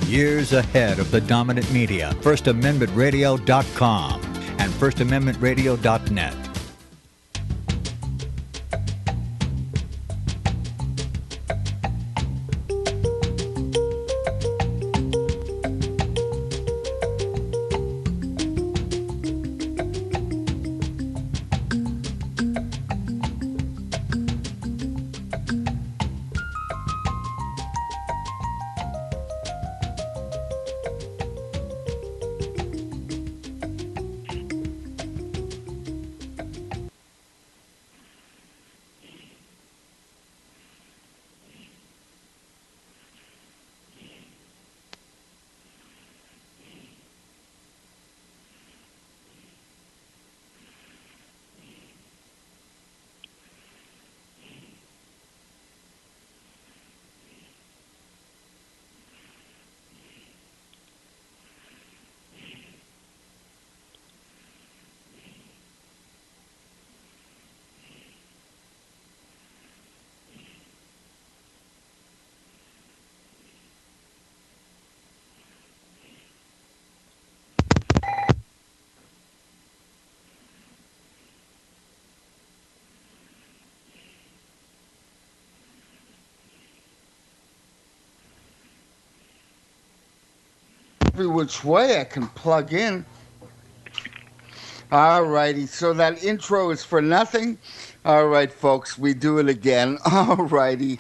Years ahead of the dominant media. FirstAmendmentRadio.com and FirstAmendmentRadio.net. Every which way I can plug in. All righty, so that intro is for nothing. All right, folks, we do it again. All righty.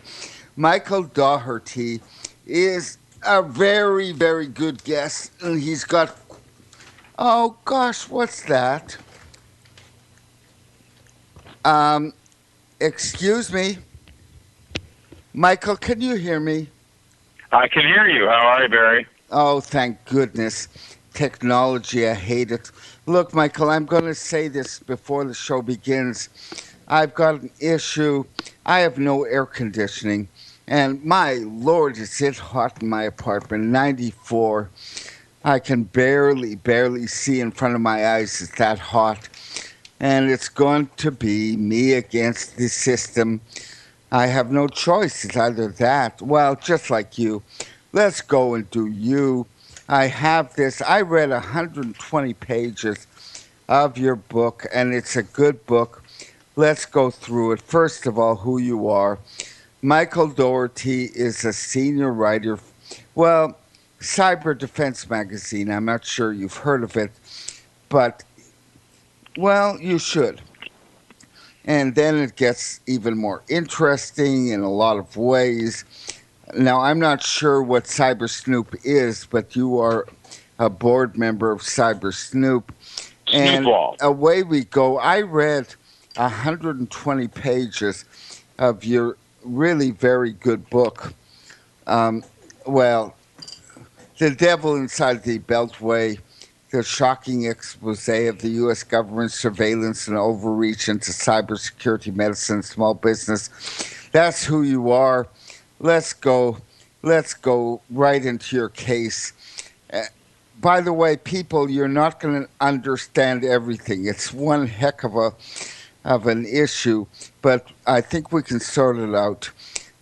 Michael Daugherty is a very, very good guest, and he's got, oh gosh, what's that? Excuse me. Michael, can you hear me? I can hear you. How are you, Barry? Oh, thank goodness. Technology, I hate it. Look, Michael, I'm going to say this before the show begins. I've got an issue. I have no air conditioning. And my Lord, is it hot in my apartment. 94. I can barely see in front of my eyes. It's that hot. And it's going to be me against the system. I have no choice. It's either that. Well, just like you. Let's go and do you. I have this. I read 120 pages of your book, and it's a good book. Let's go through it. First of all, who you are. Michael Daugherty is a senior writer. Well, Cyber Defense Magazine. I'm not sure you've heard of it, but, well, you should. And then it gets even more interesting in a lot of ways. Now, I'm not sure what Cyber Snoop is, but you are a board member of Cyber Snoop. And away we go. I read 120 pages of your really very good book. Well, The Devil Inside the Beltway, the shocking expose of the U.S. government's surveillance and overreach into cybersecurity, medicine, small business. That's who you are. Let's go right into your case. By the way, people, you're not going to understand everything. It's one heck of an issue, but I think we can sort it out.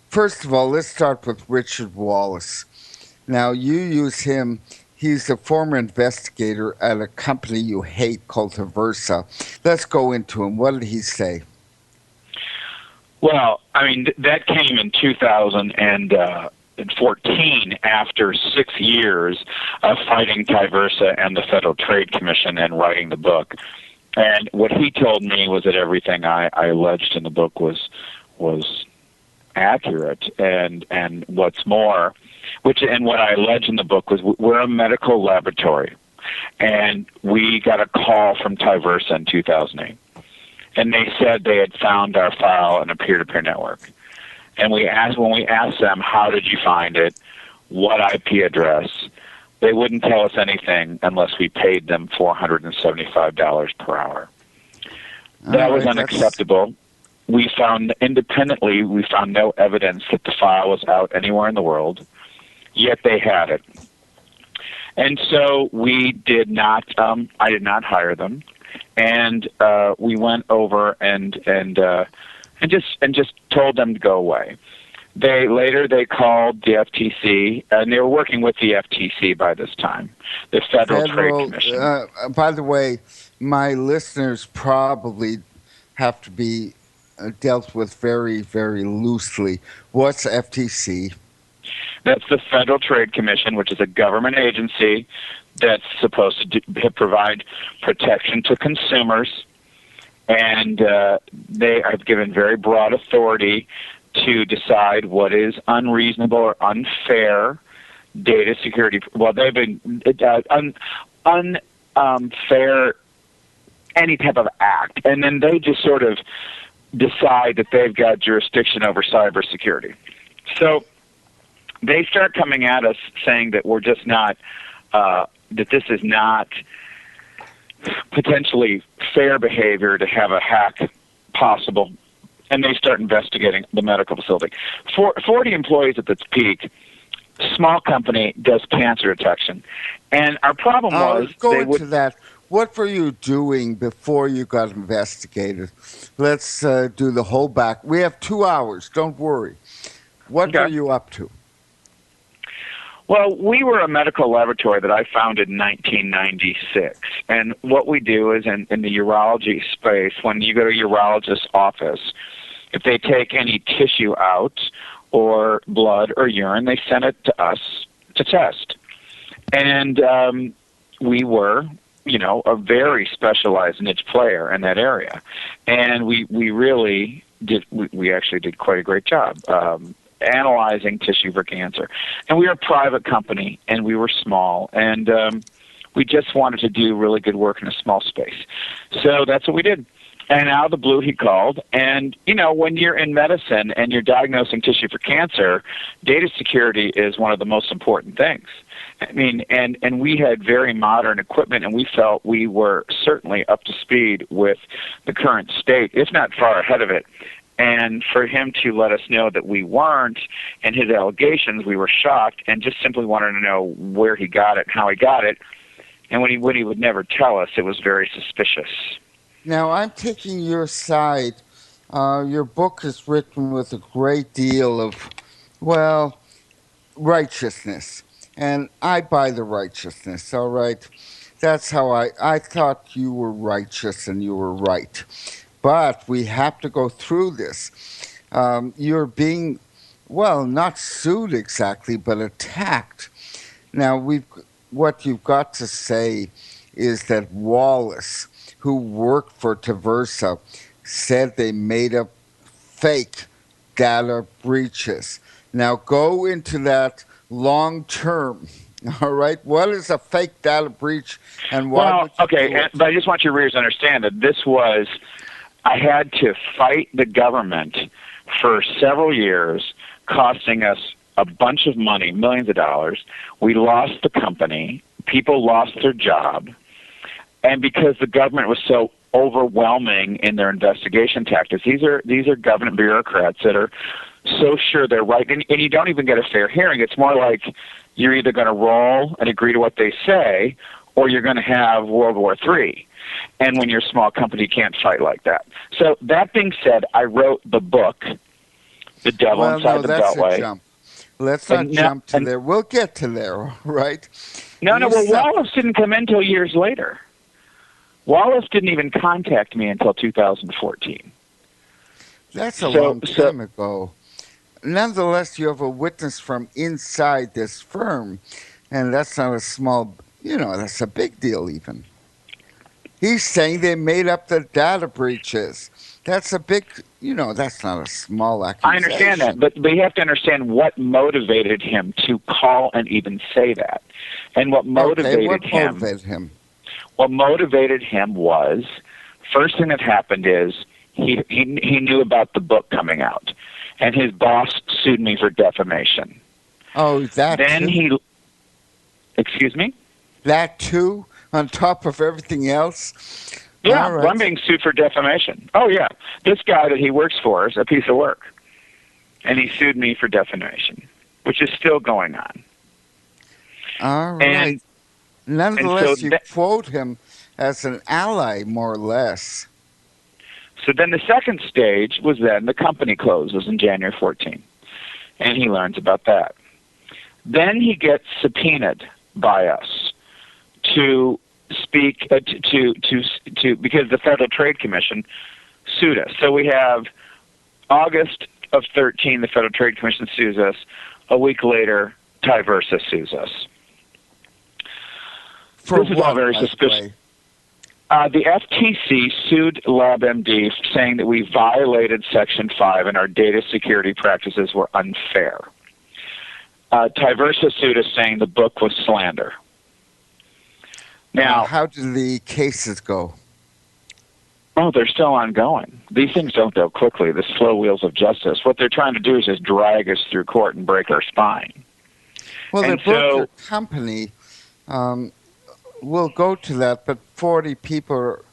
First of all, let's start with Richard Wallace. Now, you use him. He's a former investigator at a company you hate called Aversa. Let's go into him. What did he say? Well, I mean, that came in 2014 after 6 years of fighting Diversa and the Federal Trade Commission and writing the book. And what he told me was that everything I alleged in the book was accurate. And what's more, what I allege in the book was we're a medical laboratory. And we got a call from Diversa in 2008. And they said they had found our file in a peer-to-peer network. And when we asked them, how did you find it, what IP address, they wouldn't tell us anything unless we paid them $475 per hour. That was unacceptable. We found no evidence that the file was out anywhere in the world, yet they had it. And so we did not, I did not hire them. And we went over and just told them to go away. They called the FTC, and they were working with the FTC by this time, the Federal Trade Commission. By the way, my listeners probably have to be dealt with very, very loosely. What's FTC? That's the Federal Trade Commission, which is a government agency that's supposed to provide protection to consumers, and they have given very broad authority to decide what is unreasonable or unfair data security. Well, they've been unfair any type of act, and then they just sort of decide that they've got jurisdiction over cybersecurity. So they start coming at us saying that we're just not, that this is not potentially fair behavior to have a hack possible, and they start investigating the medical facility. 40 employees at its peak, small company, does cancer detection. And our problem was... Go into that. What were you doing before you got investigated? Let's do the whole back. We have 2 hours. Don't worry. What were you up to? Well, we were a medical laboratory that I founded in 1996. And what we do is in the urology space, when you go to a urologist's office, if they take any tissue out or blood or urine, they send it to us to test. And we were, a very specialized niche player in that area. And we really did, we actually did quite a great job analyzing tissue for cancer. And we were a private company, and we were small, and we just wanted to do really good work in a small space. So that's what we did. And out of the blue, he called. And, when you're in medicine and you're diagnosing tissue for cancer, data security is one of the most important things. I mean, and we had very modern equipment, and we felt we were certainly up to speed with the current state, if not far ahead of it. And for him to let us know that we weren't, and his allegations, we were shocked and just simply wanted to know where he got it, how he got it. And when he would never tell us, it was very suspicious. Now, I'm taking your side. Your book is written with a great deal of, righteousness. And I buy the righteousness, all right? That's how I thought you were righteous and you were right. But we have to go through this. You're being, not sued exactly, but attacked. Now, what you've got to say is that Wallace, who worked for Taversa, said they made up fake data breaches. Now, go into that long term. All right, what is a fake data breach, and why would you do it? But I just want your readers to understand that this was... I had to fight the government for several years, costing us a bunch of money, millions of dollars. We lost the company. People lost their job. And because the government was so overwhelming in their investigation tactics, these are government bureaucrats that are so sure they're right. And you don't even get a fair hearing. It's more like you're either going to roll and agree to what they say, or you're going to have World War III. And when you're a small company, you can't fight like that. So that being said, I wrote the book, The Devil Inside the Beltway. Jump. Let's not jump to there. We'll get to there, right? Wallace didn't come in until years later. Wallace didn't even contact me until 2014. That's a long time ago. Nonetheless, you have a witness from inside this firm, and that's not a small, that's a big deal even. He's saying they made up the data breaches. That's a big, that's not a small accusation. I understand that, but you have to understand what motivated him to call and even say that. And what motivated him? What motivated him was, first thing that happened is he knew about the book coming out, and his boss sued me for defamation. Oh, that then too? Excuse me? That too? On top of everything else? Yeah, right. I'm being sued for defamation. Oh, yeah. This guy that he works for is a piece of work. And he sued me for defamation, which is still going on. All right. Nonetheless, you quote him as an ally, more or less. So then the second stage was then the company closes in January 14. and he learns about that. Then he gets subpoenaed by us to speak to because the Federal Trade Commission sued us. So we have August of 13, the Federal Trade Commission sues us. A week later, Tyversa sues us. For this is what, all very suspicious. The FTC sued LabMD saying that we violated Section 5 and our data security practices were unfair. Tyversa sued us saying the book was slander. Now, how do the cases go? Oh, they're still ongoing. These things don't go quickly, the slow wheels of justice. What they're trying to do is just drag us through court and break our spine. Well, they broke your company. We'll go to that, but 40 people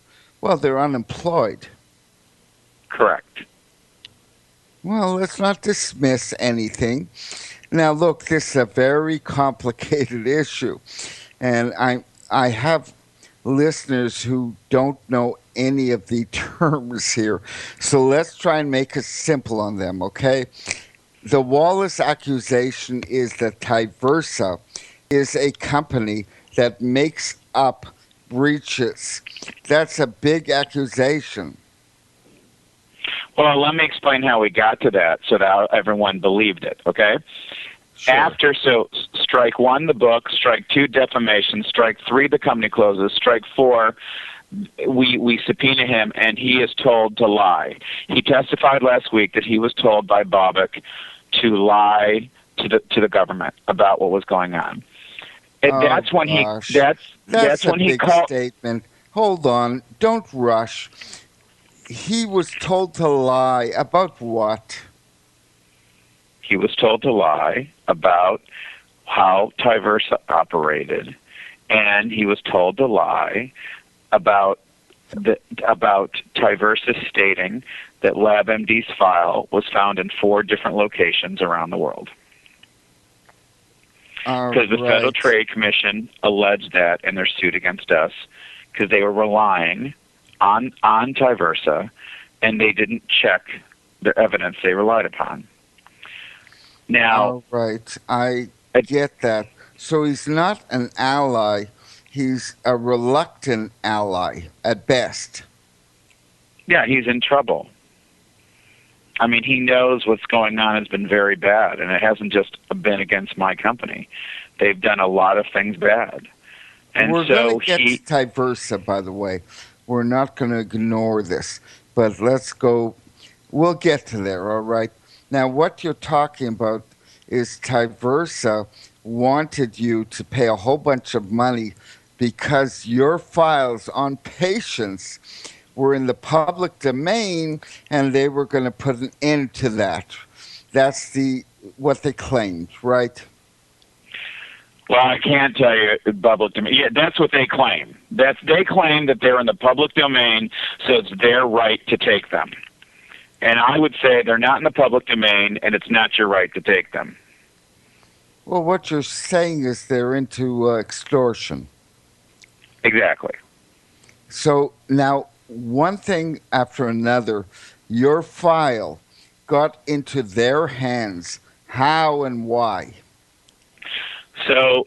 they're unemployed. Correct. Well, let's not dismiss anything. Now, look, this is a very complicated issue, and I have listeners who don't know any of the terms here, so let's try and make it simple on them, okay? The Wallace accusation is that Tyversa is a company that makes up breaches. That's a big accusation. Well, let me explain how we got to that so that everyone believed it, okay? Sure. So strike 1, the book, strike 2, defamation, strike 3, the company closes, strike 4, we subpoena him, and he is told to lie. He testified last week that he was told by Bobbitt to lie to the government about what was going on. And that's when that's when a he big called. Statement. Hold on, don't rush. He was told to lie about what? He was told to lie about how Tyversa operated, and he was told to lie about Tyversa stating that LabMD's file was found in 4 different locations around the world. Because the Federal Trade Commission alleged that in their suit against us, because they were relying on Tyversa, and they didn't check the evidence they relied upon. Now, I get that. So he's not an ally. He's a reluctant ally at best. Yeah, he's in trouble. I mean, he knows what's going on has been very bad, and it hasn't just been against my company. They've done a lot of things bad. And we're going to get to Tyversa, by the way. We're not going to ignore this, but let's go. We'll get to there, all right? Now, what you're talking about is Tyversa wanted you to pay a whole bunch of money because your files on patients were in the public domain, and they were going to put an end to that. That's what they claimed, right? Well, I can't tell you public domain. Yeah, that's what they claim. They claim that they're in the public domain, so it's their right to take them. And I would say they're not in the public domain, and it's not your right to take them. Well, what you're saying is they're into extortion. Exactly. So now, one thing after another, your file got into their hands. How and why? So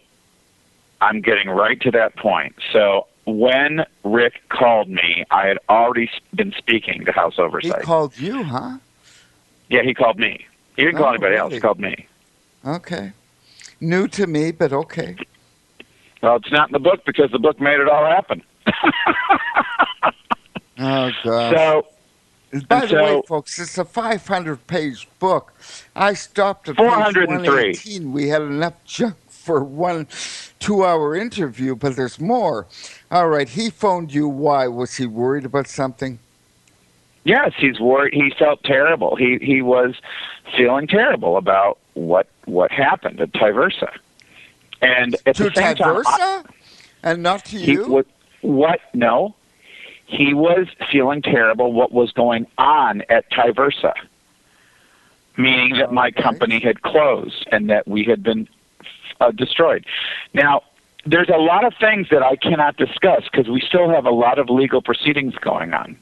I'm getting right to that point. So when Rick called me, I had already been speaking to House Oversight. He called you, huh? Yeah, he called me. He didn't call anybody else. He called me. Okay. New to me, but okay. Well, it's not in the book because the book made it all happen. Oh, God. So, by the way, folks, it's a 500-page book. I stopped at 403. page 118. We had enough junk for 1 2-hour interview, but there's more. All right, he phoned you. Why? Was he worried about something? Yes, he's worried. He felt terrible. He was feeling terrible about what happened at Tyversa. And at to the same Tyversa? time, and not to you? No. He was feeling terrible what was going on at Tyversa, meaning that my company had closed and that we had been destroyed. Now, there's a lot of things that I cannot discuss because we still have a lot of legal proceedings going on.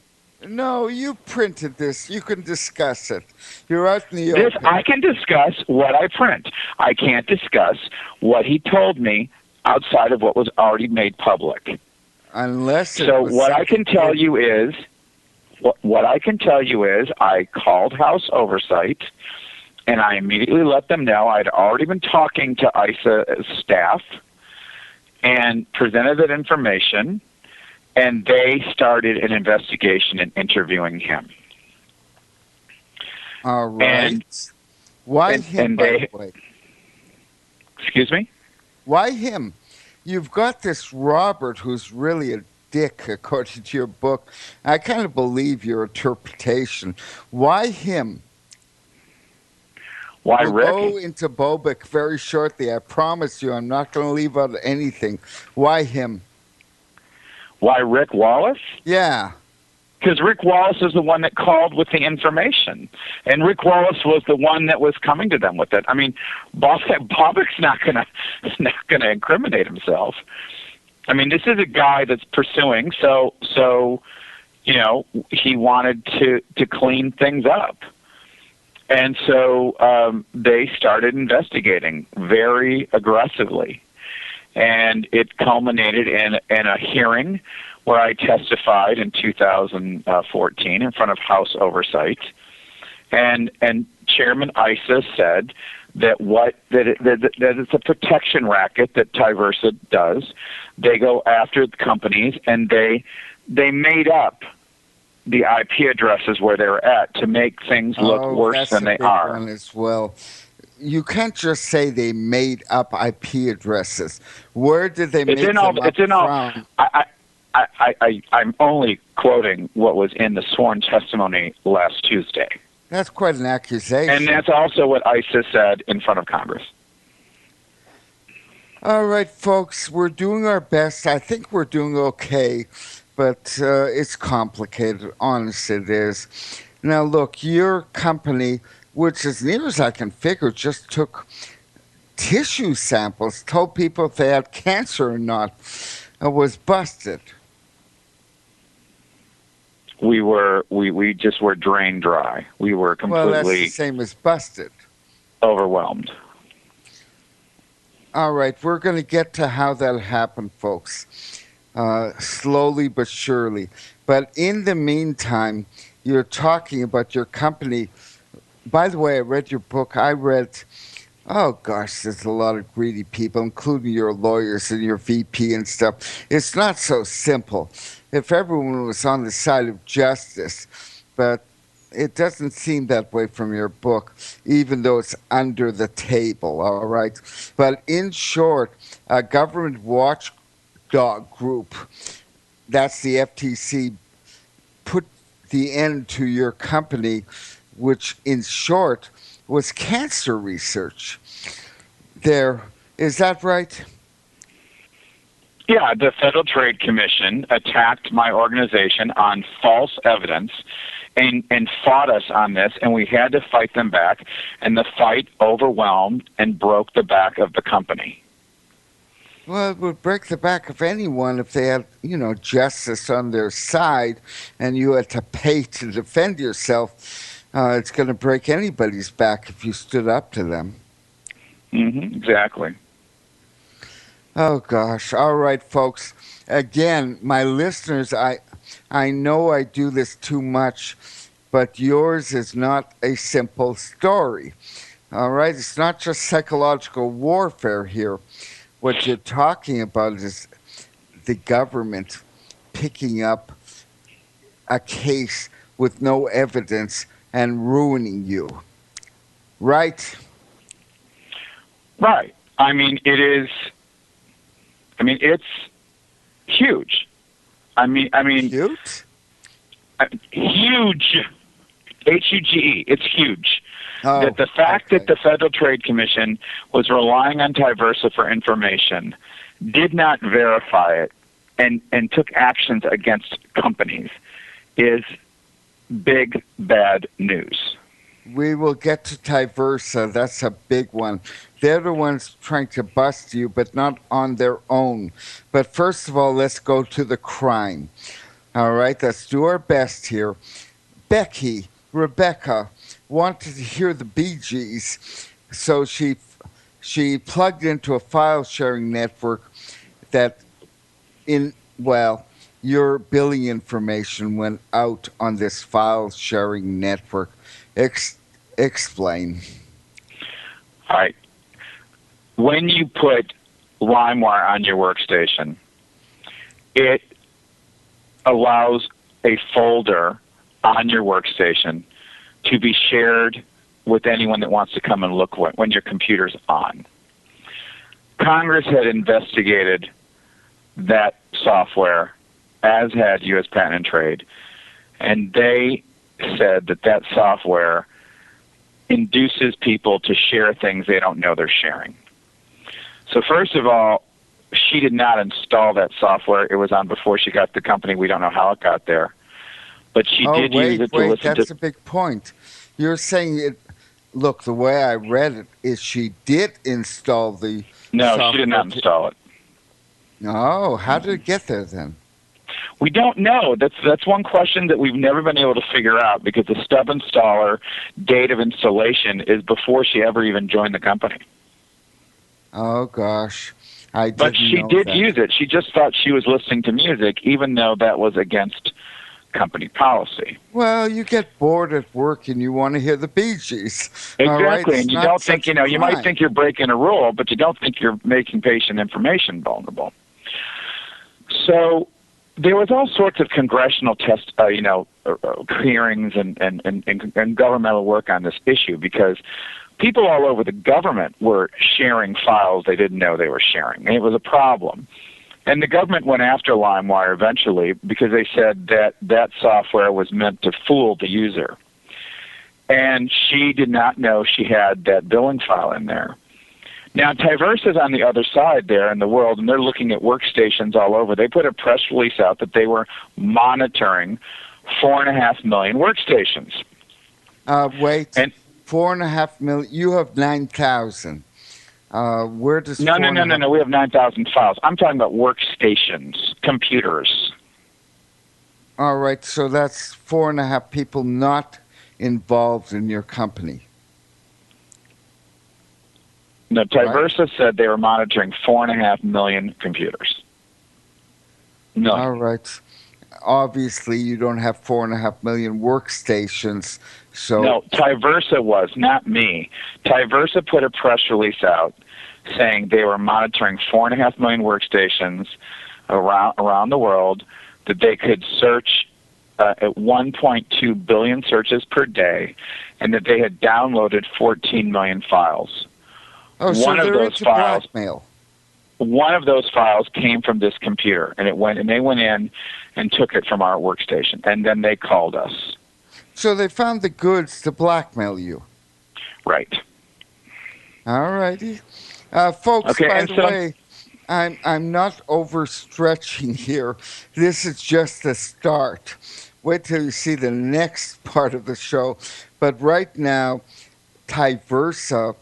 No, you printed this. You can discuss it. You're out in the This open. I can discuss what I print. I can't discuss what he told me outside of what was already made public. Unless it So was what I can something tell good. you is what I can tell you is I called House Oversight and I immediately let them know I'd already been talking to ISA staff and presented that information, and they started an investigation and interviewing him. All right. Why him, by the way? Excuse me? Why him? You've got this Robert who's really a dick, according to your book. I kind of believe your interpretation. Why him? Why We'll Rick? go into Bobic very shortly. I promise you I'm not going to leave out anything. Why him? Why Rick Wallace? Yeah. Because Rick Wallace is the one that called with the information, and Rick Wallace was the one that was coming to them with it. I mean, Bobbick's not gonna incriminate himself. I mean, this is a guy that's pursuing. So you know, he wanted to clean things up, and so they started investigating very aggressively, and it culminated in a hearing where I testified in 2014 in front of House Oversight, and Chairman Issa said that it's a protection racket that Tyversa does. They go after the companies and they made up the IP addresses where they're at to make things look worse than they are. One as well. You can't just say they made up IP addresses. Where did they make them up from? I'm only quoting what was in the sworn testimony last Tuesday. That's quite an accusation. And that's also what ISIS said in front of Congress. All right, folks, we're doing our best. I think we're doing okay, but it's complicated. Honest, it is. Now, look, your company, which as near as I can figure, just took tissue samples, told people if they had cancer or not, was busted. We just were drained dry. We were completely well, that's the same as busted. Overwhelmed. All right, we're going to get to how that happened, folks, slowly but surely. But in the meantime, you're talking about your company. By the way, I read your book. Oh, gosh, there's a lot of greedy people, including your lawyers and your VP and stuff. It's not so simple. If everyone was on the side of justice, but it doesn't seem that way from your book, even though it's under the table, all right? But in short, a government watchdog group, that's the FTC, put the end to your company, which in short was cancer research. Is that right? Yeah, the Federal Trade Commission attacked my organization on false evidence and fought us on this, and we had to fight them back, and the fight overwhelmed and broke the back of the company. Well, it would break the back of anyone if they had, justice on their side and you had to pay to defend yourself. It's going to break anybody's back if you stood up to them. Mm-hmm, exactly. Oh, gosh. All right, folks. Again, my listeners, I know I do this too much, but yours is not a simple story. All right? It's not just psychological warfare here. What you're talking about is the government picking up a case with no evidence and ruining you. Right? Right. It's huge. Huge? Huge. Huge. It's huge. Oh, that the fact that the Federal Trade Commission was relying on Tyversa for information, did not verify it, and took actions against companies is big, bad news. We will get to Tyversa. That's a big one. They're the ones trying to bust you, but not on their own. But first of all, let's go to the crime. All right, let's do our best here. Rebecca wanted to hear the Bee Gees, so she plugged into a file sharing network that your billing information went out on this file sharing network. Explain. All right. When you put LimeWire on your workstation, it allows a folder on your workstation to be shared with anyone that wants to come and look when your computer's on. Congress had investigated that software, as had U.S. Patent and Trade, and they said that software induces people to share things they don't know they're sharing. So first of all, she did not install that software. It was on before she got the company. We don't know how it got there. But she did use it to listen to... That's a big point. You're saying it... Look, the way I read it is she did install the software. She did not install it. Oh, how did it get there then? We don't know. That's one question that we've never been able to figure out, because the stub installer date of installation is before she ever even joined the company. Oh, gosh. But she did use it. She just thought she was listening to music, even though that was against company policy. Well, you get bored at work and you want to hear the Bee Gees. Exactly, right? And you don't think, you might think you're breaking a rule, but you don't think you're making patient information vulnerable. So there was all sorts of congressional hearings and governmental work on this issue, because people all over the government were sharing files they didn't know they were sharing, and it was a problem. And the government went after LimeWire eventually because they said that software was meant to fool the user. And she did not know she had that billing file in there. Now, Tyversa's on the other side there in the world, and they're looking at workstations all over. They put a press release out that they were monitoring 4.5 million workstations. Wait. And 4.5 million? You have 9,000. Where does No. We have 9,000 files. I'm talking about workstations, computers. All right, so that's 4.5 people not involved in your company. No, Tyversa said they were monitoring 4.5 million computers. No. All right. Obviously, you don't have 4.5 million workstations, so... No, Tyversa was, not me. Tyversa put a press release out saying they were monitoring 4.5 million workstations around the world, that they could search at 1.2 billion searches per day, and that they had downloaded 14 million files. Oh, so they're into blackmail. One of those files came from this computer, and they went in and took it from our workstation, and then they called us. So they found the goods to blackmail you. Right. All righty. Folks, okay, by the way, I'm not overstretching here. This is just the start. Wait till you see the next part of the show. But right now, Tyversa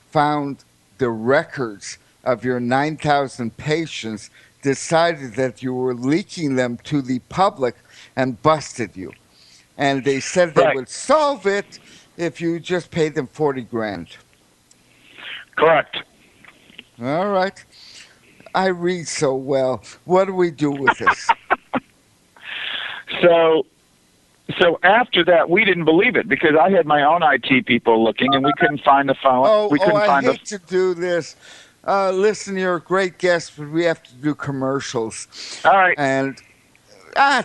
found the records of your 9,000 patients, decided that you were leaking them to the public, and busted you. And they said they would solve it if you just paid them $40,000. Correct. All right. I read so well. What do we do with this? So after that, we didn't believe it, because I had my own IT people looking, and we couldn't find the phone. I hate to do this. Listen, you're a great guest, but we have to do commercials. All right. And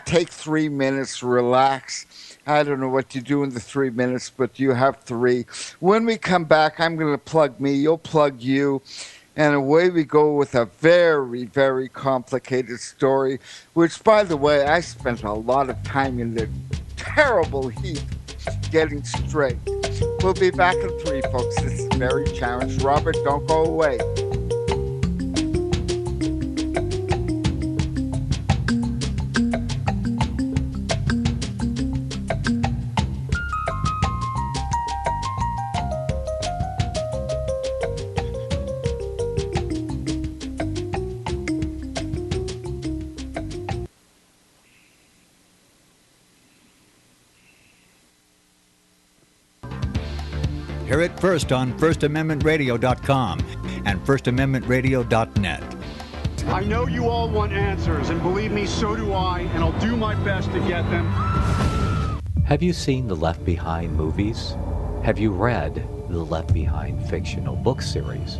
take 3 minutes, relax. I don't know what you do in the 3 minutes, but you have 3. When we come back, I'm going to plug me, you'll plug you, and away we go with a very, very complicated story, which, by the way, I spent a lot of time in the terrible heat getting straight. We'll be back in 3, folks. This is Mary Challenge. Robert, don't go away. Hear it first on FirstAmendmentRadio.com and FirstAmendmentRadio.net. I know you all want answers, and believe me, so do I, and I'll do my best to get them. Have you seen the Left Behind movies? Have you read the Left Behind fictional book series?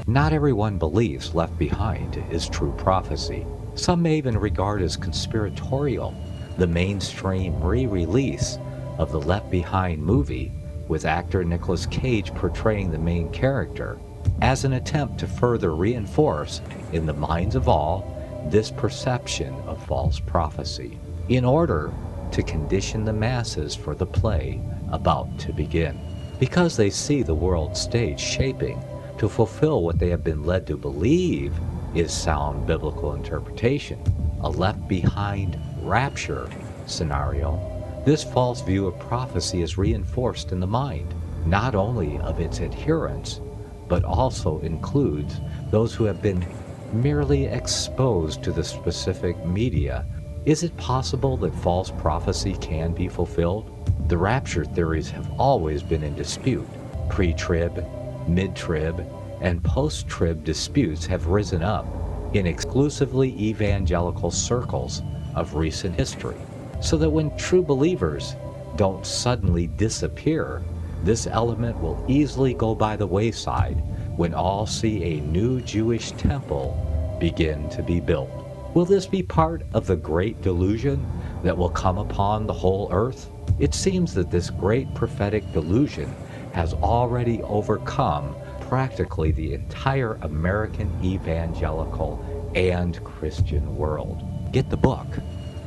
Not everyone believes Left Behind is true prophecy. Some may even regard as conspiratorial the mainstream re-release of the Left Behind movie with actor Nicolas Cage portraying the main character as an attempt to further reinforce in the minds of all this perception of false prophecy in order to condition the masses for the play about to begin. Because they see the world stage shaping to fulfill what they have been led to believe is sound biblical interpretation, a left behind rapture scenario, this false view of prophecy is reinforced in the mind, not only of its adherents, but also includes those who have been merely exposed to the specific media. Is it possible that false prophecy can be fulfilled? The rapture theories have always been in dispute. Pre-trib, mid-trib, and post-trib disputes have risen up in exclusively evangelical circles of recent history, so that when true believers don't suddenly disappear, this element will easily go by the wayside when all see a new Jewish temple begin to be built. Will this be part of the great delusion that will come upon the whole earth? It seems that this great prophetic delusion has already overcome practically the entire American evangelical and Christian world. Get the book,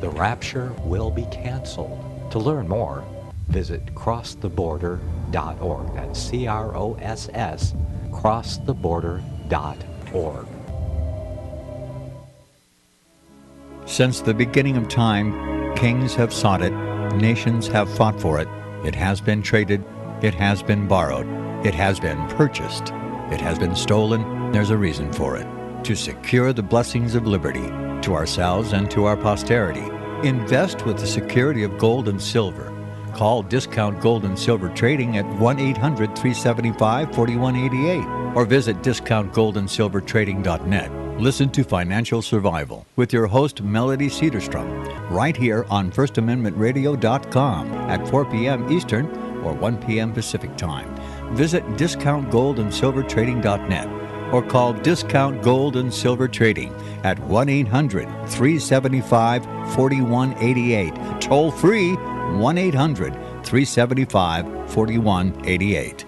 The Rapture Will Be Canceled. To learn more, visit crosstheborder.org. That's CROSS, crosstheborder.org. Since the beginning of time, kings have sought it, nations have fought for it. It has been traded, it has been borrowed, it has been purchased, it has been stolen. There's a reason for it. To secure the blessings of liberty to ourselves and to our posterity. Invest with the security of gold and silver. Call Discount Gold and Silver Trading at 1-800-375-4188 or visit discountgoldandsilvertrading.net. Listen to Financial Survival with your host, Melody Cedarstrom, right here on FirstAmendmentRadio.com at 4 p.m. Eastern or 1 p.m. Pacific Time. Visit discountgoldandsilvertrading.net or call Discount Gold and Silver Trading at 1-800-375-4188. Toll free, 1-800-375-4188.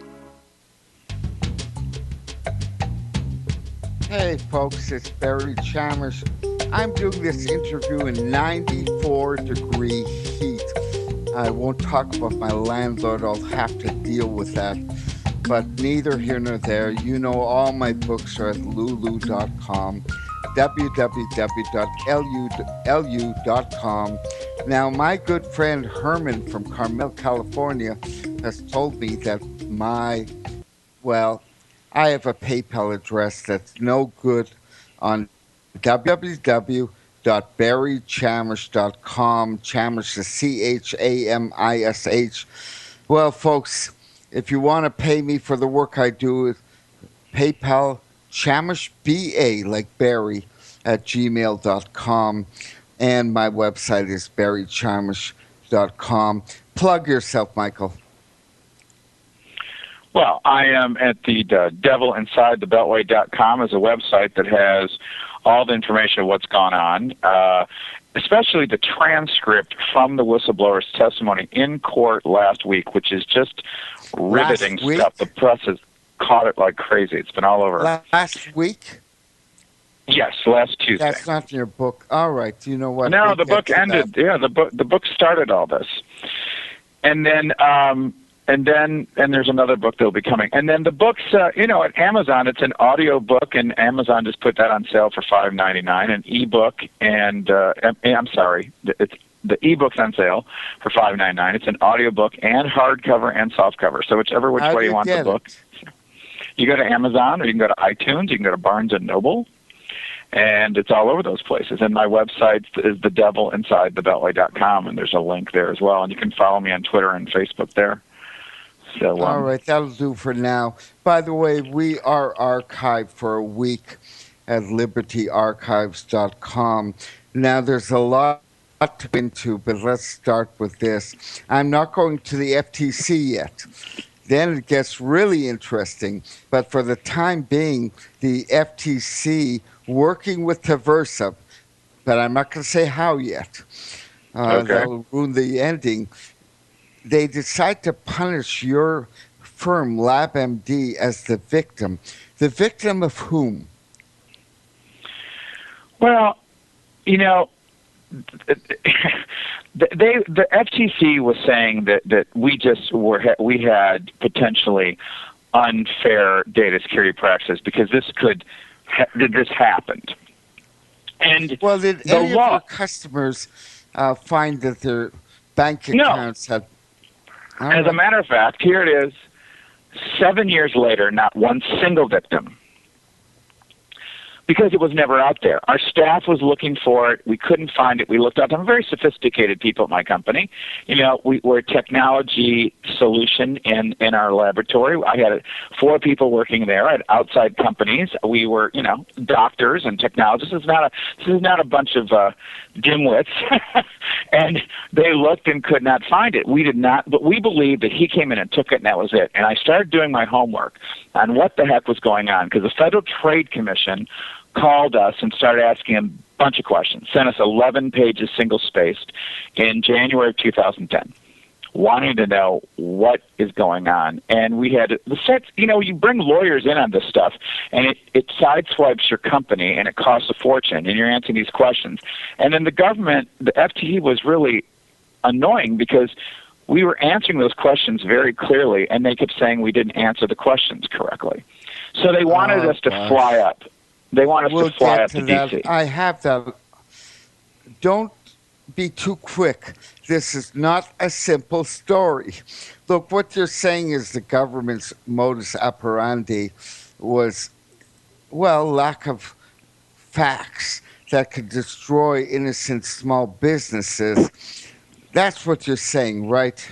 Hey folks, it's Barry Chamish. I'm doing this interview in 94-degree heat. I won't talk about my landlord, I'll have to deal with that. But neither here nor there. You know all my books are at lulu.com, www.lu.com. Now, my good friend Herman from Carmel, California, has told me that I have a PayPal address that's no good on www.barrychamish.com. Chamish is Chamish. Well, folks, if you want to pay me for the work I do, PayPal, Chamish, B-A, like Barry, at gmail.com. And my website is barrychamish.com. Plug yourself, Michael. Well, I am at the devilinsidethebeltway.com is a website that has all the information of what's gone on, especially the transcript from the whistleblower's testimony in court last week, which is just riveting stuff. The press has caught it like crazy. It's been all over. Last week? Yes, last Tuesday. That's not in your book. All right. You know what? No, the book ended. That. Yeah, the book started all this. And then there's another book that'll be coming. And then the books, at Amazon, it's an audio book, and Amazon just put that on sale for $5.99. An ebook, and it's the ebook's on sale for $5.99. It's an audio book and hardcover and softcover. So whichever way you want the book, you go to Amazon, or you can go to iTunes, you can go to Barnes and Noble, and it's all over those places. And my website is thedevilinsidethebeltway.com, and there's a link there as well. And you can follow me on Twitter and Facebook there. So, All right, that'll do for now. By the way, we are archived for a week at libertyarchives.com. Now, there's a lot to go into, but let's start with this. I'm not going to the FTC yet. Then it gets really interesting. But for the time being, the FTC working with Taversa, but I'm not going to say how yet. Okay. That'll ruin the ending. They decide to punish your firm, LabMD, as the victim. The victim of whom? Well, you know, the FTC was saying that we had potentially unfair data security practices because this happened. And Well, did the any of law, your customers find that their bank accounts had? As a matter of fact, here it is. 7 years later, not one single victim. Because it was never out there. Our staff was looking for it. We couldn't find it. We looked up. I'm very sophisticated people at my company. You know, we're a technology solution in our laboratory. I had 4 people working there at outside companies. We were, doctors and technologists. This is not a bunch of dimwits. And they looked and could not find it. We did not, but we believed that he came in and took it, and that was it. And I started doing my homework on what the heck was going on, because the Federal Trade Commission called us and started asking a bunch of questions, sent us 11 pages single-spaced in January of 2010, wanting to know what is going on. And we had, you bring lawyers in on this stuff, and it sideswipes your company, and it costs a fortune, and you're answering these questions. And then the government, the FTC, was really annoying because we were answering those questions very clearly, and they kept saying we didn't answer the questions correctly. So they wanted us to fly up. They want us to fly up to D.C. I have that. Don't be too quick. This is not a simple story. Look, what you're saying is the government's modus operandi was, lack of facts that could destroy innocent small businesses. That's what you're saying, right?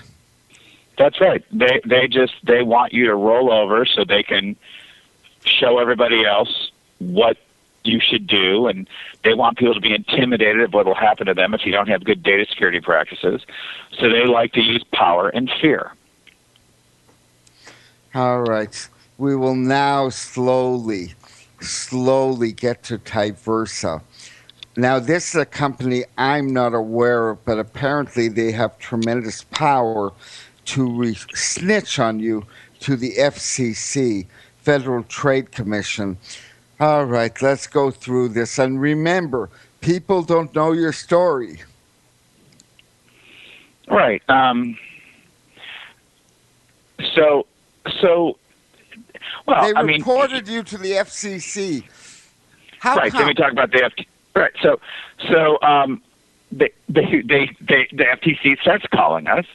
That's right. They want you to roll over so they can show everybody else what you should do, and they want people to be intimidated of what will happen to them if you don't have good data security practices. So they like to use power and fear. All right. We will now slowly get to Taversa. Now, this is a company I'm not aware of, but apparently they have tremendous power to snitch on you to the FCC, Federal Trade Commission. All right, let's go through this. And remember, people don't know your story. Right. They reported you to the FCC. How right. come? Let me talk about the FTC. Right. So the FTC starts calling us,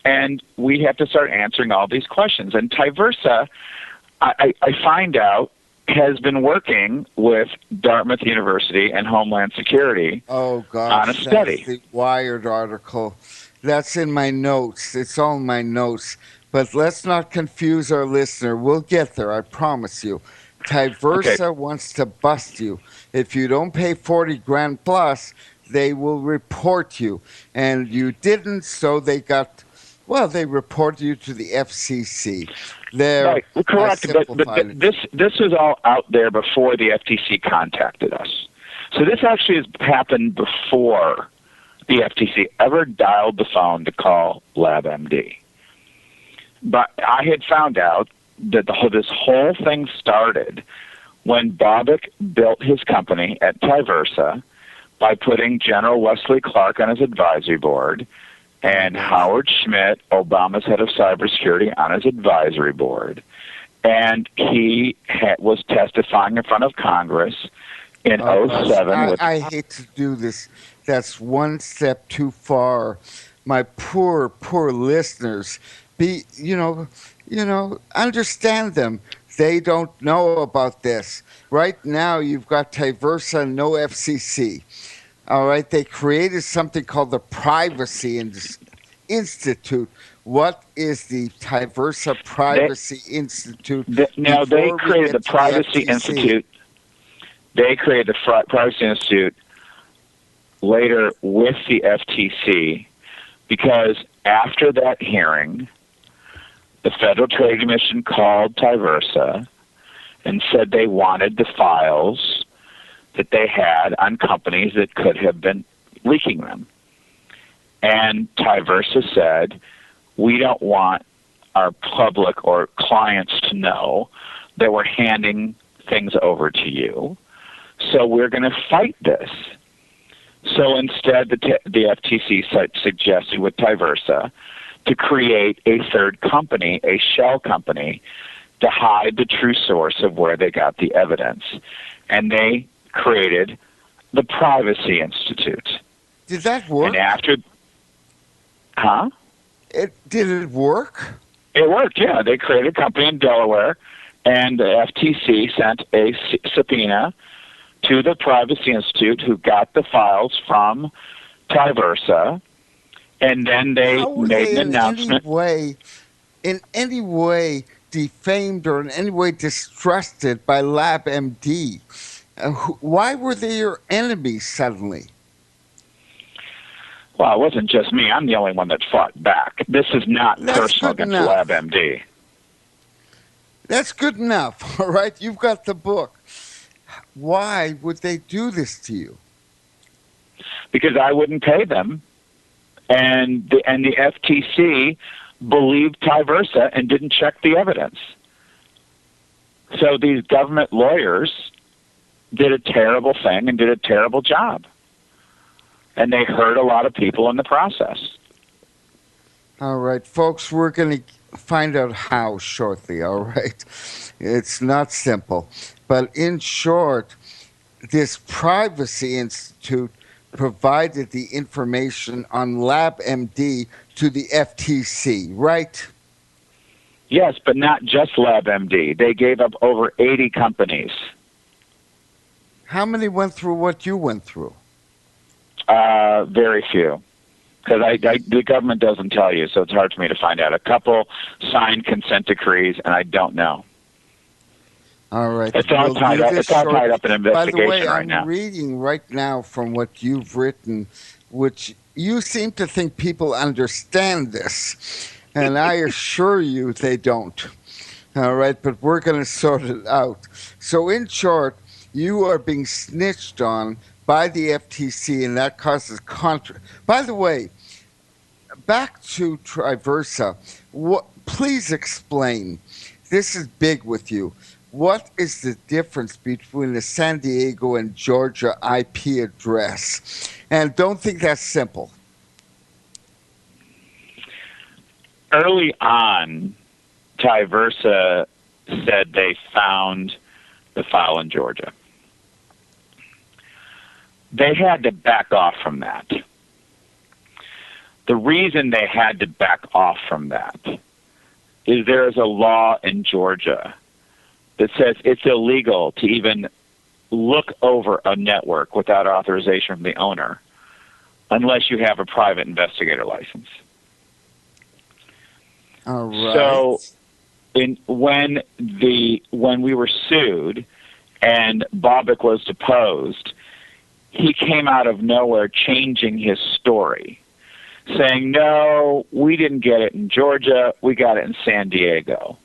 and we have to start answering all these questions. And Taversa, I find out, has been working with Dartmouth University and Homeland Security on a study. That's the Wired article. That's in my notes. It's all in my notes. But let's not confuse our listener. We'll get there, I promise you. Taversa wants to bust you. If you don't pay $40,000 plus, they will report you. And you didn't, so they reported you to the FCC. Right, correct. But this was all out there before the FTC contacted us. So this actually has happened before the FTC ever dialed the phone to call LabMD. But I had found out that this whole thing started when Bobick built his company at Taversa by putting General Wesley Clark on his advisory board and Howard Schmidt, Obama's head of cybersecurity, on his advisory board. And he was testifying in front of Congress in 2007. I hate to do this. That's one step too far. My poor listeners, understand them. They don't know about this. Right now, you've got Taversa and no FCC. All right, they created something called the Privacy institute. What is the Tyversa Privacy Institute? Now, they before we created get the to Privacy FTC? Institute. They created the Privacy Institute later with the FTC because after that hearing, the Federal Trade Commission called Tyversa and said they wanted the files that they had on companies that could have been leaking them. And Tyversa said, we don't want our public or clients to know that we're handing things over to you, so we're going to fight this. So instead, the FTC suggested with Tyversa to create a third company, a shell company, to hide the true source of where they got the evidence. And they created the Privacy Institute. Did that work? And after... Huh? Did it work? It worked, yeah. They created a company in Delaware, and the FTC sent a subpoena to the Privacy Institute, who got the files from Tyversa, and then they made an announcement. In any way defamed or in any way distrusted by LabMD? Why were they your enemies suddenly? Well, it wasn't just me. I'm the only one that fought back. This is not personal against LabMD. That's good enough, all right? You've got the book. Why would they do this to you? Because I wouldn't pay them, and the FTC believed Tyversa and didn't check the evidence. So these government lawyers did a terrible thing and did a terrible job. And they hurt a lot of people in the process. All right, folks, we're going to find out how shortly, all right? It's not simple. But in short, this Privacy Institute provided the information on LabMD to the FTC, right? Yes, but not just LabMD. They gave up over 80 companies. How many went through what you went through? Very few. Because the government doesn't tell you, so it's hard for me to find out. A couple signed consent decrees, and I don't know. All right. It's all tied up in investigation right now. By the way, I'm reading right now from what you've written, which you seem to think people understand this, and I assure you they don't. All right, but we're going to sort it out. So in short, you are being snitched on by the FTC, and that causes By the way, back to Tyversa, please explain. This is big with you. What is the difference between the San Diego and Georgia IP address? And don't think that's simple. Early on, Tyversa said they found the file in Georgia. They had to back off from that. The reason they had to back off from that is there is a law in Georgia that says it's illegal to even look over a network without authorization from the owner unless you have a private investigator license. All right. So when we were sued and Bobbitt was deposed, he came out of nowhere changing his story, saying, no, we didn't get it in Georgia, we got it in San Diego.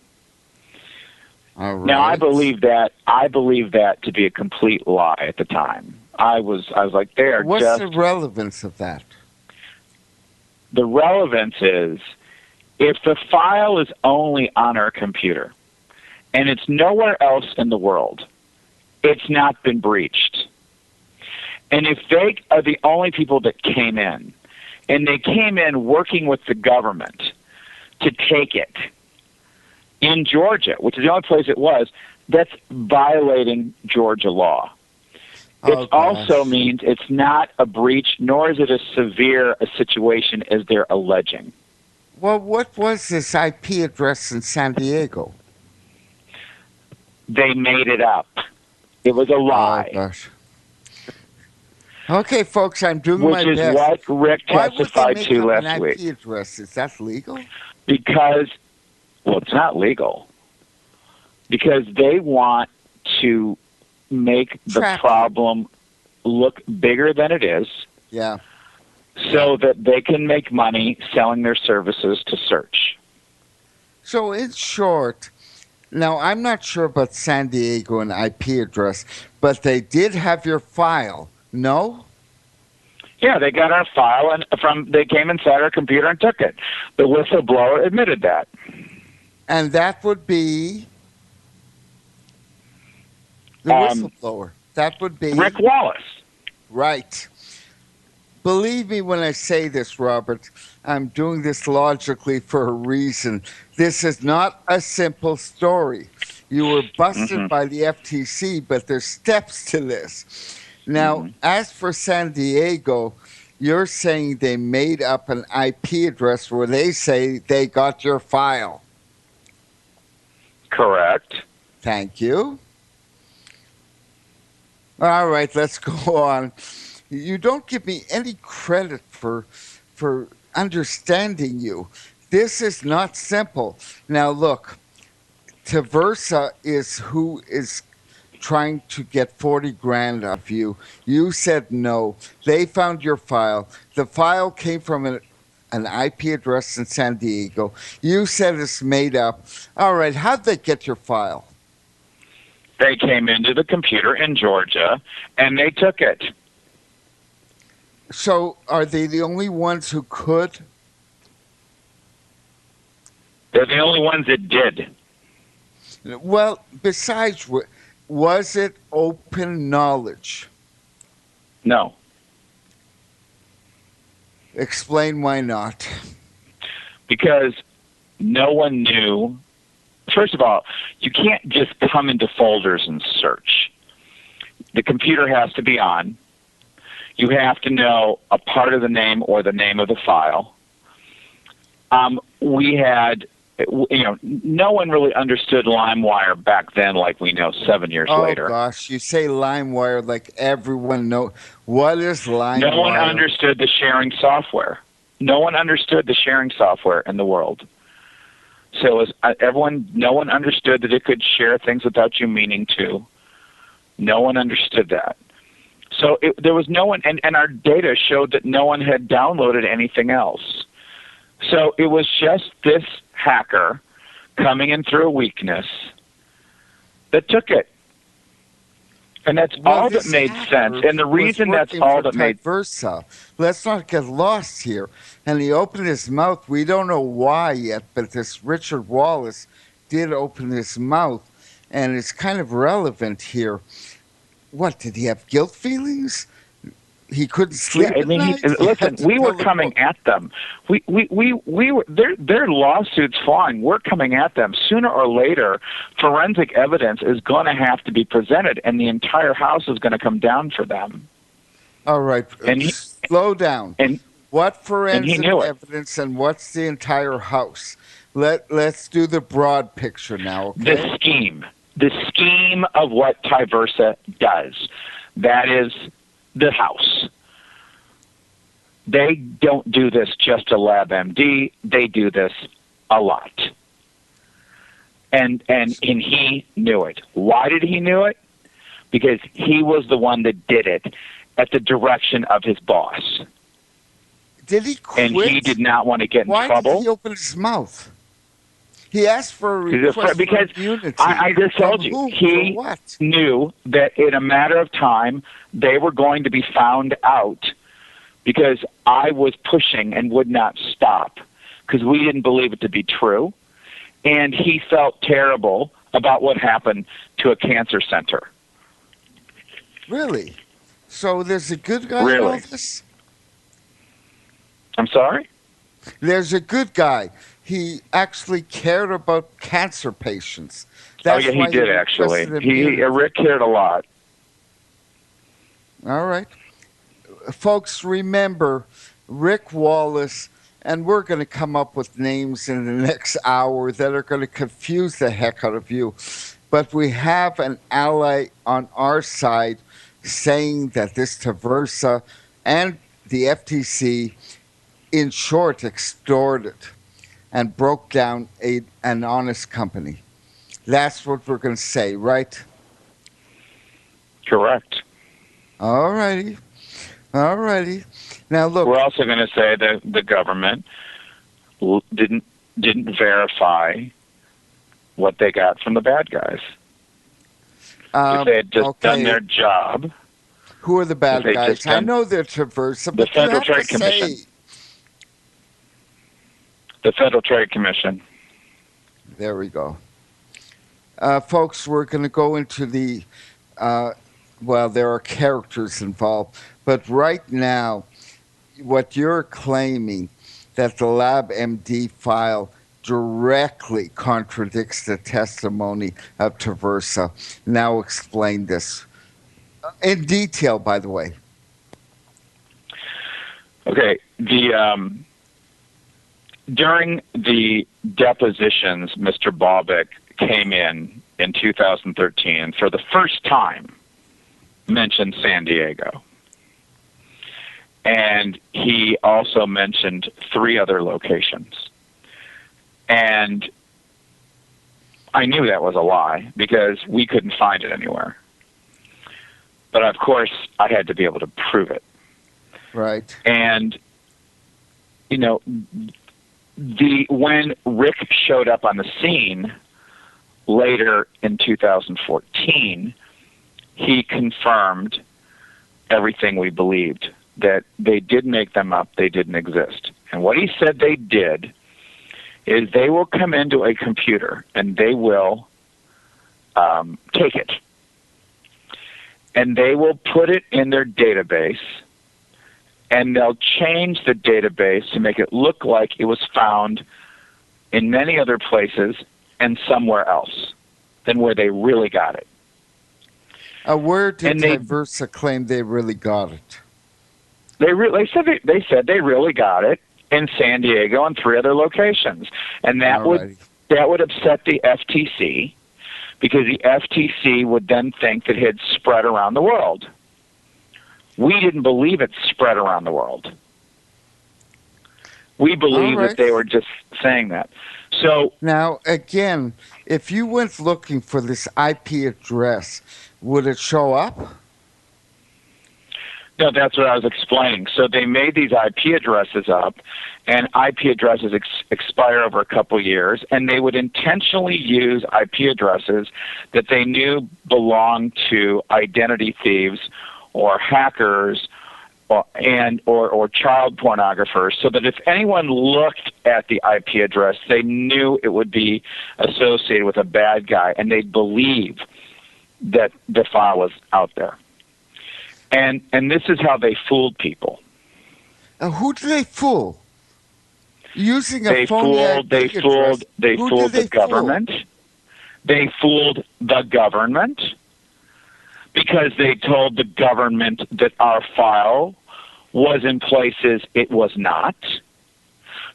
All right. Now, I believe that to be a complete lie at the time. I was like, what's the relevance of that? The relevance is, if the file is only on our computer and it's nowhere else in the world, it's not been breached. And if they are the only people that came in, and they came in working with the government to take it in Georgia, which is the only place it was, that's violating Georgia law. It also means it's not a breach, nor is it as severe a situation as they're alleging. Well, what was this IP address in San Diego? They made it up. It was a lie. Oh, gosh. Okay, folks, I'm doing my which is best. what Rick Why would they testified make to up last an week. IP address? Is that legal? Because, well, it's not legal. Because they want to make the problem look bigger than it is. Yeah. So that they can make money selling their services to search. So in short, now I'm not sure about San Diego and IP address, but they did have your file. No? Yeah, they got our file and they came inside our computer and took it. The whistleblower admitted that. And that would be the whistleblower. That would be Rick Wallace. Right. Believe me when I say this, Robert. I'm doing this logically for a reason. This is not a simple story. You were busted by the FTC, but there's steps to this. Now, as for San Diego, you're saying they made up an IP address where they say they got your file. Correct. Thank you. All right, let's go on. You don't give me any credit for understanding you. This is not simple. Now, look, Taversa is who is trying to get 40 grand of you. You said no. They found your file. The file came from an IP address in San Diego. You said it's made up. All right, how'd they get your file? They came into the computer in Georgia, and they took it. So are they the only ones who could? They're the only ones that did. Well, besides, was it open knowledge? No. Explain why not. Because no one knew. First of all, you can't just come into folders and search. The computer has to be on. You have to know a part of the name or the name of the file. We had, no one really understood LimeWire back then like we know 7 years later. Oh, gosh, you say LimeWire like everyone knows. What is LimeWire? No one understood the sharing software. No one understood the sharing software in the world. So no one understood that it could share things without you meaning to. No one understood that. So there was no one, and our data showed that no one had downloaded anything else. So it was just this hacker coming in through a weakness that took it. And that's all that made sense. And the reason that's all that made sense. Let's not get lost here. And he opened his mouth. We don't know why yet, but this Richard Wallace did open his mouth. And it's kind of relevant here. What, did he have guilt feelings? He couldn't sleep at night? Listen, we were coming at them. We were their lawsuits flying. We're coming at them. Sooner or later, forensic evidence is going to have to be presented, and the entire house is going to come down for them. All right, slow down. What forensic evidence, and what's the entire house? Let's do the broad picture now. Okay? The scheme of what Taversa does. That is the house. They don't do this just to LabMD. They do this a lot. And he knew it. Why did he know it? Because he was the one that did it at the direction of his boss. Did he quit? And he did not want to get in trouble. Why did he open his mouth? He asked for a request because for immunity. I just told you, he knew that in a matter of time they were going to be found out because I was pushing and would not stop because we didn't believe it to be true. And he felt terrible about what happened to a cancer center. Really? So there's a good guy in all this? I'm sorry? There's a good guy. He actually cared about cancer patients. That's he did actually. Rick cared a lot. All right. Folks, remember, Rick Wallace, and we're going to come up with names in the next hour that are going to confuse the heck out of you. But we have an ally on our side saying that this Traversa and the FTC, in short, extorted and broke down an honest company. That's what we're going to say, right? Correct. All righty. All righty. Now, look. We're also going to say that the government didn't verify what they got from the bad guys. If they had just done their job. Who are the bad guys? I know they're Traversa, but the Federal Trade Commission. The Federal Trade Commission. There we go. Folks, we're going to go into the, well, there are characters involved, but right now, what you're claiming that the LabMD file directly contradicts the testimony of Traversa. Now explain this. In detail, by the way. Okay. During the depositions, Mr. Bobbick came in 2013 and for the first time mentioned San Diego. And he also mentioned 3 other locations. And I knew that was a lie because we couldn't find it anywhere. But of course, I had to be able to prove it. Right. And, you know, when Rick showed up on the scene later in 2014, he confirmed everything we believed, that they did make them up, they didn't exist. And what he said they did is they will come into a computer and they will take it. And they will put it in their database, and they'll change the database to make it look like it was found in many other places and somewhere else than where they really got it. Where did Traversa claim they really got it? They said they really got it in San Diego and 3 other locations, and that would upset the FTC. Because the FTC would then think that it had spread around the world. We didn't believe it spread around the world. We believe that they were just saying that. So now, again, if you went looking for this IP address, would it show up? No, that's what I was explaining. So they made these IP addresses up, and IP addresses expire over a couple years, and they would intentionally use IP addresses that they knew belonged to identity thieves or hackers or child pornographers, so that if anyone looked at the IP address, they knew it would be associated with a bad guy, and they'd believe that the file was out there. And this is how they fooled people. Who do they fool? Using a phony They fooled the government. They fooled the government because they told the government that our file was in places it was not.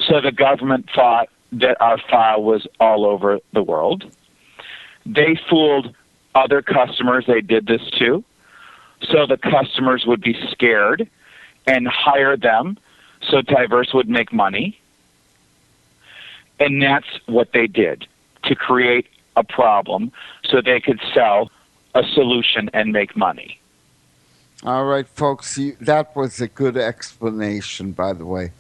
So the government thought that our file was all over the world. They fooled other customers they did this to. So the customers would be scared and hire them so Traversa would make money. And that's what they did, to create a problem so they could sell a solution and make money. All right, folks, that was a good explanation, by the way.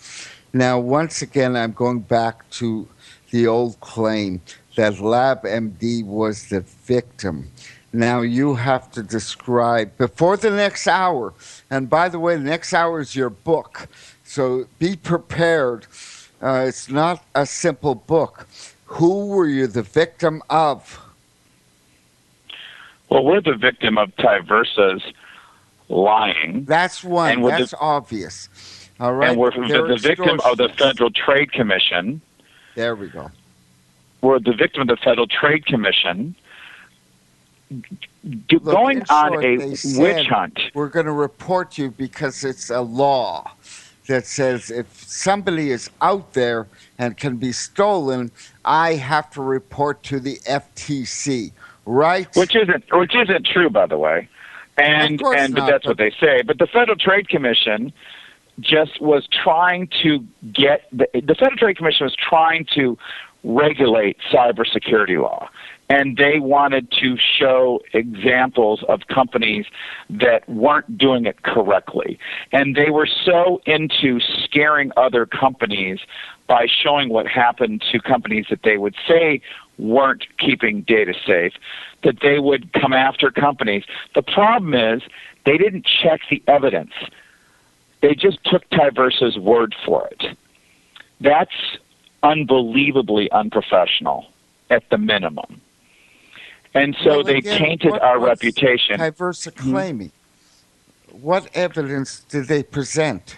Now, once again, I'm going back to the old claim that LabMD was the victim. Now you have to describe, before the next hour, and by the way, the next hour is your book, so be prepared. It's not a simple book. Who were you the victim of? Well, we're the victim of Traversa's lying. That's one. That's obvious. All right. And we're the victim of the Federal Trade Commission. There we go. We're the victim of the Federal Trade Commission. Going on a witch hunt. We're going to report you because it's a law that says if somebody is out there and can be stolen, I have to report to the FTC, right? Which isn't true, by the way. And but that's what they say. But the Federal Trade Commission just was trying to get the Federal Trade Commission was trying to regulate cybersecurity law, and they wanted to show examples of companies that weren't doing it correctly. And they were so into scaring other companies by showing what happened to companies that they would say weren't keeping data safe, that they would come after companies. The problem is they didn't check the evidence. They just took Tyversa's word for it. That's unbelievably unprofessional at the minimum. And so they tainted our reputation. Tyversa claiming? What evidence did they present?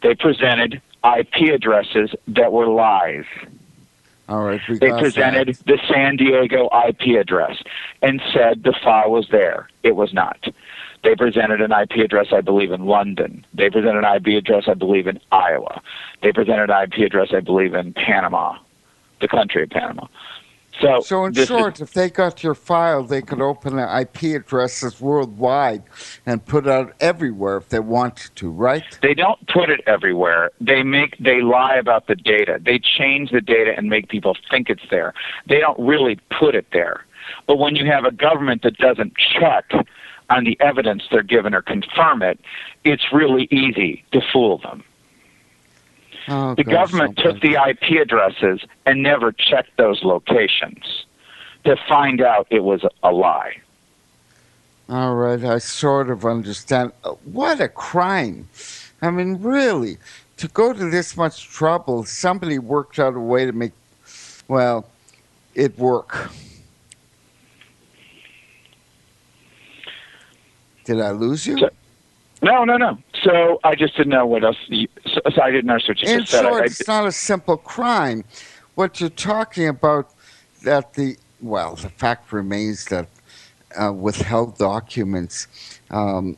They presented IP addresses that were lies. All right, they presented the San Diego IP address and said the file was there. It was not. They presented an IP address, I believe, in London. They presented an IP address, I believe, in Iowa. They presented an IP address, I believe, in Panama, the country of Panama. So in short, if they got your file, they could open the IP addresses worldwide and put it out everywhere if they wanted to, right? They don't put it everywhere. They lie about the data. They change the data and make people think it's there. They don't really put it there. But when you have a government that doesn't check on the evidence they're given or confirm it, it's really easy to fool them. Oh, the government took the IP addresses and never checked those locations to find out it was a lie. All right, I sort of understand. What a crime. I mean, really, to go to this much trouble, somebody worked out a way to make, well, it work. Did I lose you? No. So I just didn't know what else. So I didn't know what you just said. In short, it's not a simple crime. What you're talking about, that the fact remains that withheld documents on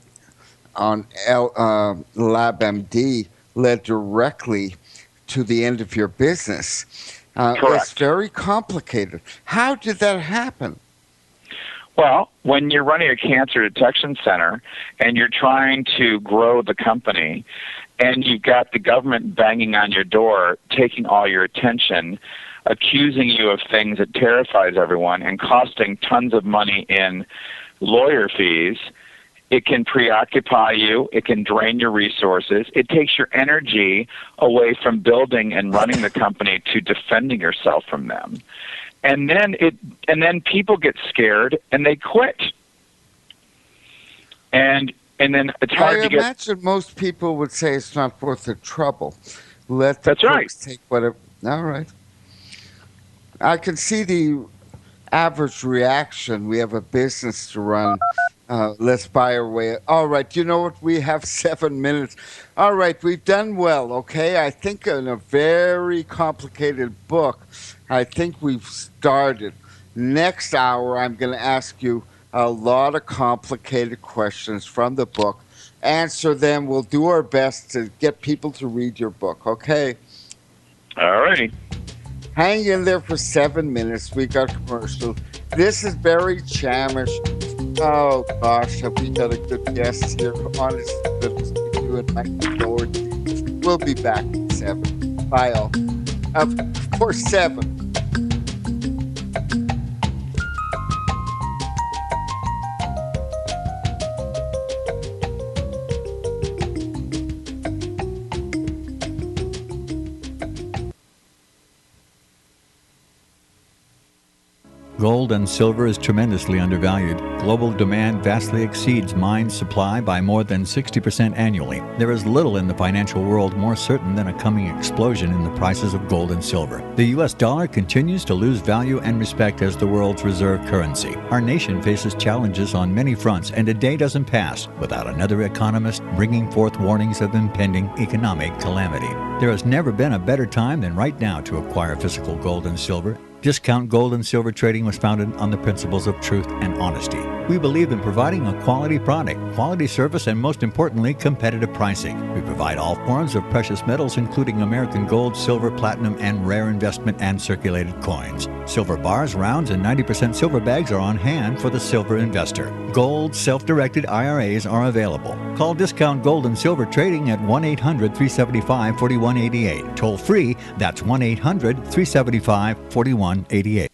LabMD led directly to the end of your business. Correct. It's very complicated. How did that happen? Well, when you're running a cancer detection center and you're trying to grow the company and you've got the government banging on your door, taking all your attention, accusing you of things that terrifies everyone and costing tons of money in lawyer fees, it can preoccupy you. It can drain your resources. It takes your energy away from building and running the company to defending yourself from them. And then people get scared and they quit. And then it's hard to get. I imagine most people would say it's not worth the trouble. Let the That's right. take whatever. All right. I can see the average reaction. We have a business to run. Let's buy our way. All right. You know what? We have 7 minutes. All right. We've done well. Okay. I think in a very complicated book, I think we've started. Next hour, I'm going to ask you a lot of complicated questions from the book. Answer them. We'll do our best to get people to read your book. Okay. All righty. Hang in there for 7 minutes. We got commercial. This is Barry Chamish. Oh, gosh, have we got a good guest here? Honestly, you and Mike Daugherty. We'll be back at 7. Bye, all. Of course, 7. Gold and silver is tremendously undervalued. Global demand vastly exceeds mine supply by more than 60% annually. There is little in the financial world more certain than a coming explosion in the prices of gold and silver. The U.S. dollar continues to lose value and respect as the world's reserve currency. Our nation faces challenges on many fronts, and a day doesn't pass without another economist bringing forth warnings of impending economic calamity. There has never been a better time than right now to acquire physical gold and silver. Discount Gold and Silver Trading was founded on the principles of truth and honesty. We believe in providing a quality product, quality service, and most importantly, competitive pricing. We provide all forms of precious metals, including American gold, silver, platinum, and rare investment and circulated coins. Silver bars, rounds, and 90% silver bags are on hand for the silver investor. Gold self-directed IRAs are available. Call Discount Gold and Silver Trading at 1-800-375-4188. Toll free, that's 1-800-375-4188.